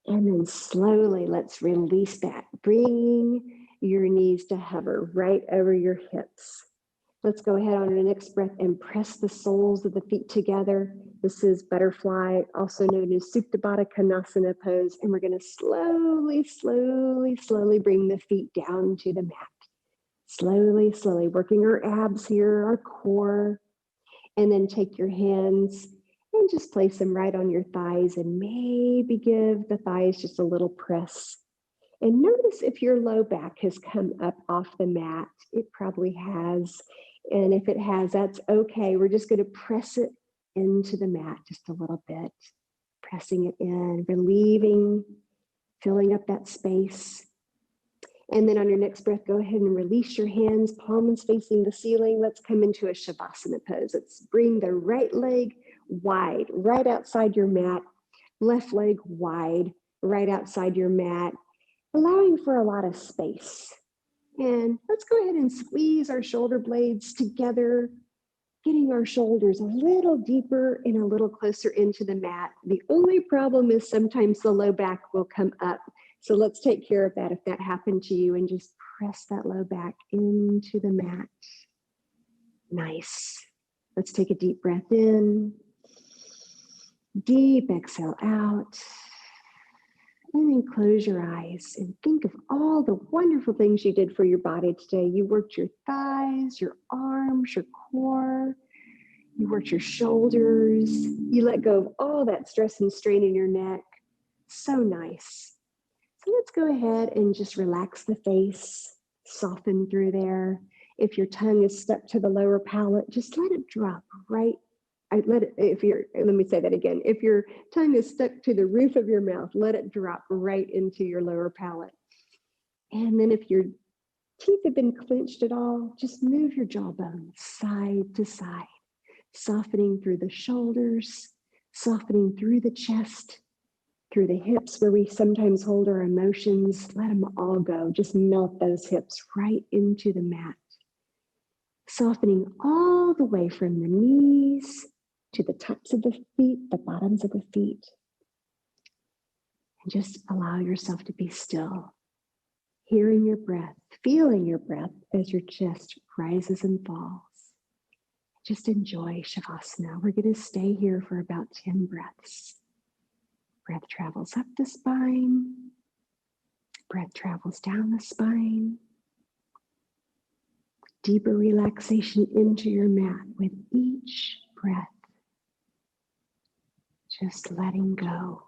And then slowly, let's release that, bringing your knees to hover right over your hips. Let's go ahead on our next breath and press the soles of the feet together. This is butterfly, also known as Superbadakanasana pose. And we're going to slowly, slowly, slowly bring the feet down to the mat. Slowly, slowly, working our abs here, our core. And then take your hands and just place them right on your thighs and maybe give the thighs just a little press. And notice if your low back has come up off the mat. It probably has. And if it has, that's okay. We're just going to press it into the mat just a little bit, pressing it in, relieving, filling up that space. And then on your next breath, go ahead and release your hands, palms facing the ceiling. Let's come into a Savasana pose. Let's bring the right leg wide, right outside your mat, left leg wide, right outside your mat, allowing for a lot of space. And let's go ahead and squeeze our shoulder blades together, getting our shoulders a little deeper and a little closer into the mat. The only problem is sometimes the low back will come up. So let's take care of that if that happened to you, and just press that low back into the mat. Nice. Let's take a deep breath in. Deep exhale out. And then close your eyes and think of all the wonderful things you did for your body today. You worked your thighs, your arms, your core. You worked your shoulders. You let go of all that stress and strain in your neck. So nice. So let's go ahead and just relax the face, soften through there. If your tongue is stuck to the lower palate, just let it drop right. Let me say that again. If your tongue is stuck to the roof of your mouth, let it drop right into your lower palate. And then if your teeth have been clenched at all, just move your jawbone side to side, softening through the shoulders, softening through the chest, through the hips where we sometimes hold our emotions. Let them all go. Just melt those hips right into the mat. Softening all the way from the knees to the tops of the feet, the bottoms of the feet. And just allow yourself to be still, hearing your breath, feeling your breath as your chest rises and falls. Just enjoy Shavasana. We're going to stay here for about 10 breaths. Breath travels up the spine. Breath travels down the spine. Deeper relaxation into your mat with each breath. Just letting go.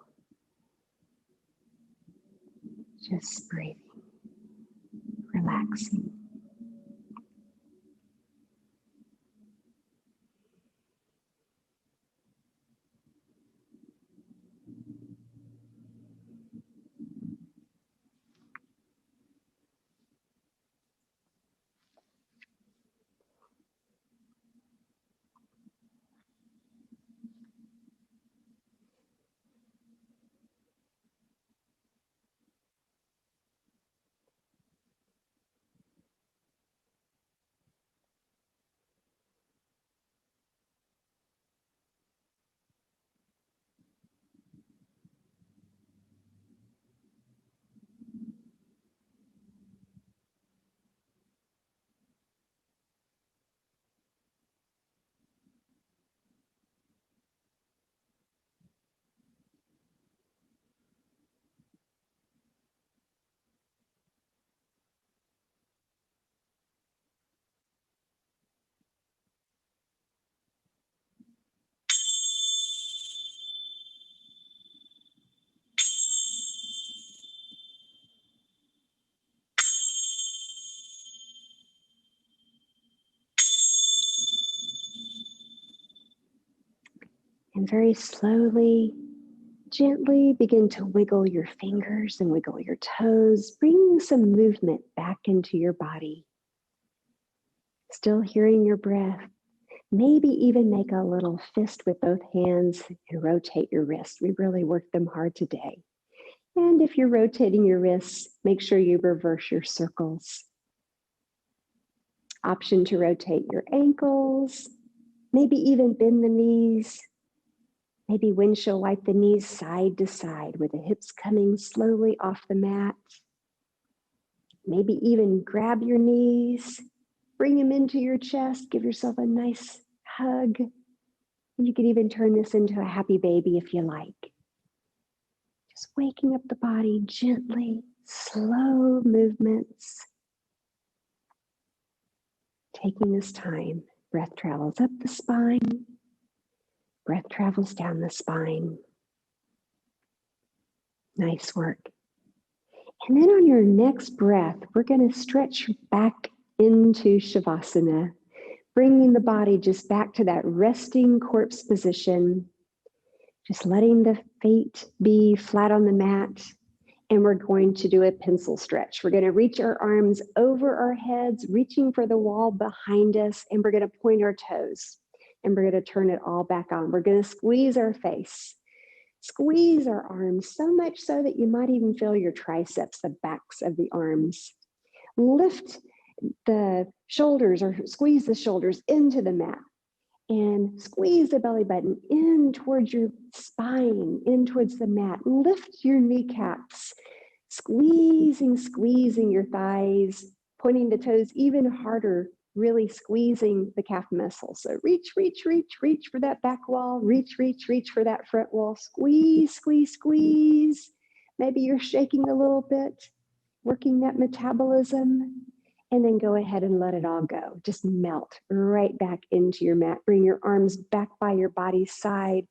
Just breathing. Relaxing. And very slowly, gently begin to wiggle your fingers and wiggle your toes, bringing some movement back into your body. Still hearing your breath. Maybe even make a little fist with both hands and rotate your wrists. We really worked them hard today. And if you're rotating your wrists, make sure you reverse your circles. Option to rotate your ankles, maybe even bend the knees. Maybe windshield wipe the knees side to side with the hips coming slowly off the mat. Maybe even grab your knees, bring them into your chest, give yourself a nice hug. And you can even turn this into a happy baby if you like. Just waking up the body gently, slow movements. Taking this time, breath travels up the spine. Breath travels down the spine. Nice work. And then on your next breath, we're going to stretch back into Savasana, bringing the body just back to that resting corpse position, just letting the feet be flat on the mat. And we're going to do a pencil stretch. We're going to reach our arms over our heads, reaching for the wall behind us, and we're going to point our toes. And we're going to turn it all back on. We're going to squeeze our face, squeeze our arms, so much so that you might even feel your triceps, the backs of the arms. Lift the shoulders or squeeze the shoulders into the mat and squeeze the belly button in towards your spine, in towards the mat. Lift your kneecaps, squeezing your thighs, pointing the toes even harder, really squeezing the calf muscles. So reach for that back wall, reach for that front wall, squeeze. Maybe you're shaking a little bit, working that metabolism, and then go ahead and let it all go. Just melt right back into your mat. Bring your arms back by your body's side.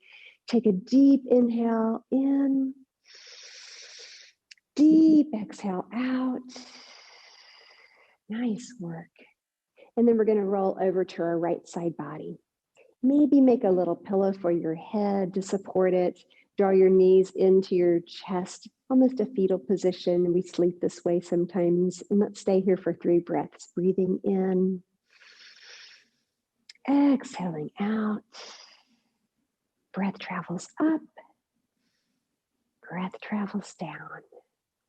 Take a deep inhale in, deep exhale out. Nice work. And then we're going to roll over to our right side body. Maybe make a little pillow for your head to support it. Draw your knees into your chest, almost a fetal position. We sleep this way sometimes. And let's stay here for 3 breaths. Breathing in, exhaling out. Breath travels up, breath travels down.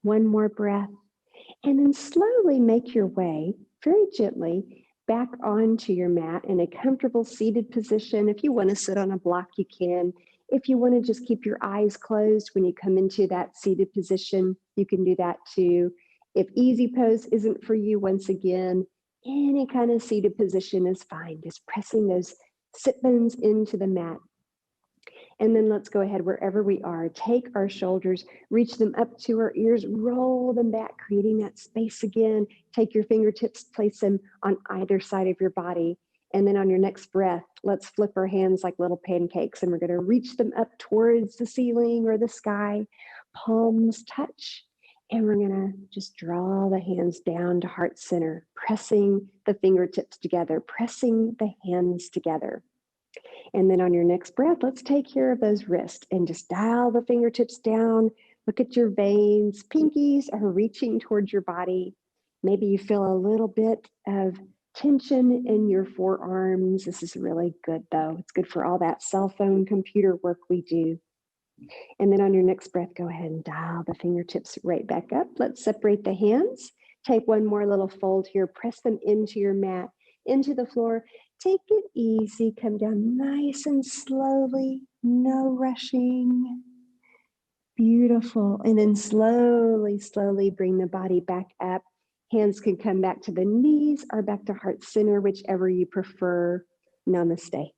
One more breath. And then slowly make your way, very gently, back onto your mat in a comfortable seated position. If you want to sit on a block, you can. If you want to just keep your eyes closed when you come into that seated position, you can do that too. If easy pose isn't for you, once again, any kind of seated position is fine. Just pressing those sit bones into the mat. And then let's go ahead wherever we are. Take our shoulders, reach them up to our ears, roll them back, creating that space again. Take your fingertips, place them on either side of your body. And then on your next breath, let's flip our hands like little pancakes. And we're going to reach them up towards the ceiling or the sky. Palms touch. And we're going to just draw the hands down to heart center, pressing the fingertips together, pressing the hands together. And then on your next breath, let's take care of those wrists and just dial the fingertips down. Look at your veins. Pinkies are reaching towards your body. Maybe you feel a little bit of tension in your forearms. This is really good though. It's good for all that cell phone, computer work we do. And then on your next breath, go ahead and dial the fingertips right back up. Let's separate the hands. Take one more little fold here. Press them into your mat, into the floor. Take it easy. Come down nice and slowly. No rushing. Beautiful. And then slowly bring the body back up. Hands can come back to the knees or back to heart center, whichever you prefer. Namaste.